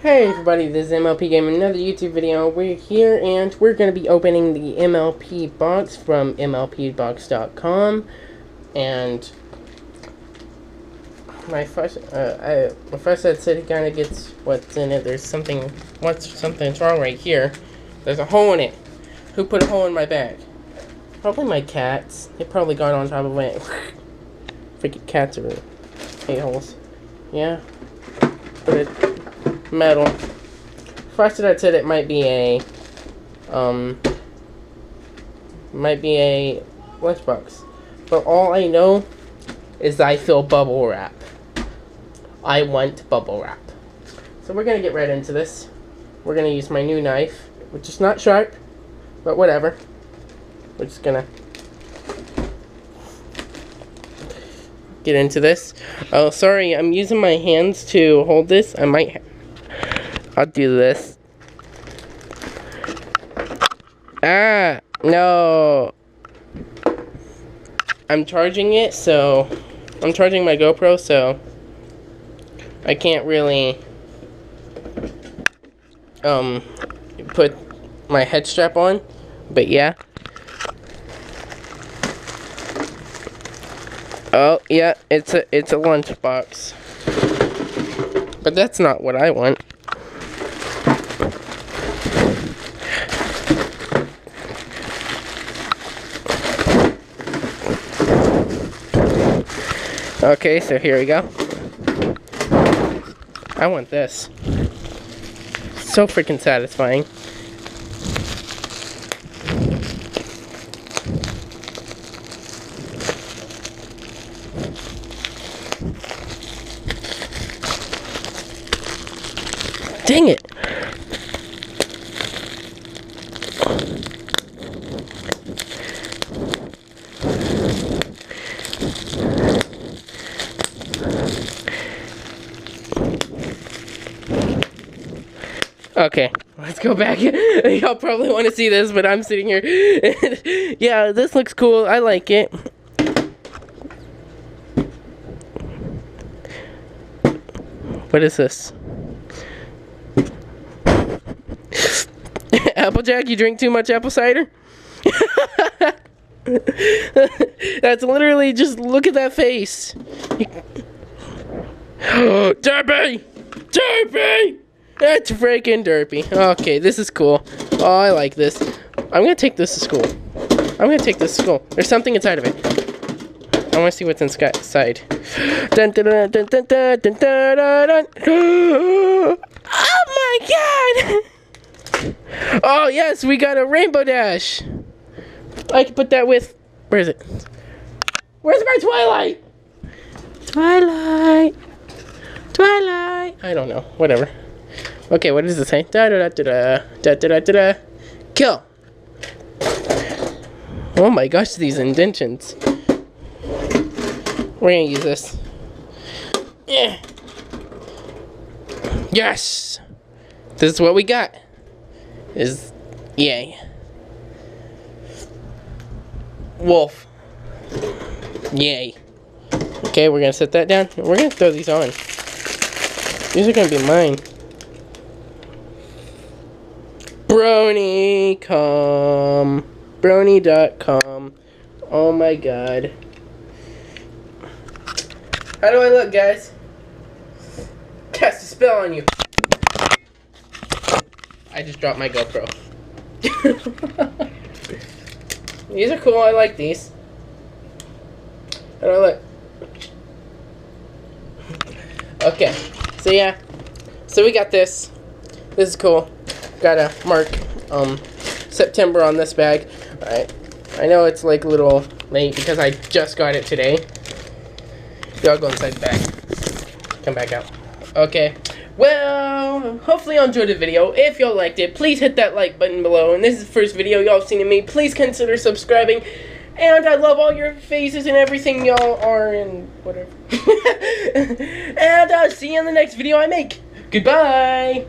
Hey everybody, this is MLP Game, another YouTube video. We're here and we're going to be opening the MLP box from MLPbox.com. And my first that said he kind of gets what's in it. There's something's wrong right here. There's a hole in it. Who put a hole in my bag? Probably my cats. They probably got on top of it. Freaking cats are a-holes. Yeah. Put it. Metal. First that said it might be a lunchbox. But all I know is I feel bubble wrap. I want bubble wrap. So we're gonna get right into this. We're gonna use my new knife, which is not sharp, but whatever. We're just gonna get into this. Oh, sorry, I'm using my hands to hold this. I'll do this. Ah, no. I'm charging it, so I'm charging my GoPro, so I can't really put my head strap on, but yeah. Oh, yeah, it's a lunchbox. But that's not what I want. Okay, so here we go. I want this. So freaking satisfying. Dang it! Okay, let's go back. Y'all probably want to see this, but I'm sitting here. Yeah, this looks cool. I like it. What is this? Applejack, you drink too much apple cider? That's literally just, look at that face. Derpy! Derpy! That's freaking derpy. Okay, this is cool. Oh, I like this. I'm gonna take this to school. I'm gonna take this to school. There's something inside of it. I wanna see what's inside. Dun, dun, dun, dun, dun, dun, dun, dun, dun. Oh my god! Oh yes, we got a Rainbow Dash. I can put that with, where is it? Where's my Twilight? Twilight. Twilight. I don't know. Whatever. Okay, what does it say? Da da da da da da da da da. Kill. Oh my gosh, these indentions. We're gonna use this. Yeah. Yes. This is what we got. Yay. Wolf. Yay. Okay, we're gonna set that down. We're gonna throw these on. These are gonna be mine. Brony.com. Oh my god. How do I look, guys? Cast a spell on you. I just dropped my GoPro. These are cool. I like these. How do I look? Okay. So yeah. So we got this. This is cool. Gotta mark September on this bag. Alright. I know it's like a little late because I just got it today. Y'all go inside the bag. Come back out. Okay. Well, hopefully y'all enjoyed the video. If y'all liked it, please hit that like button below. And this is the first video y'all have seen of me. Please consider subscribing. And I love all your faces and everything y'all are and whatever. And I'll see you in the next video I make. Goodbye.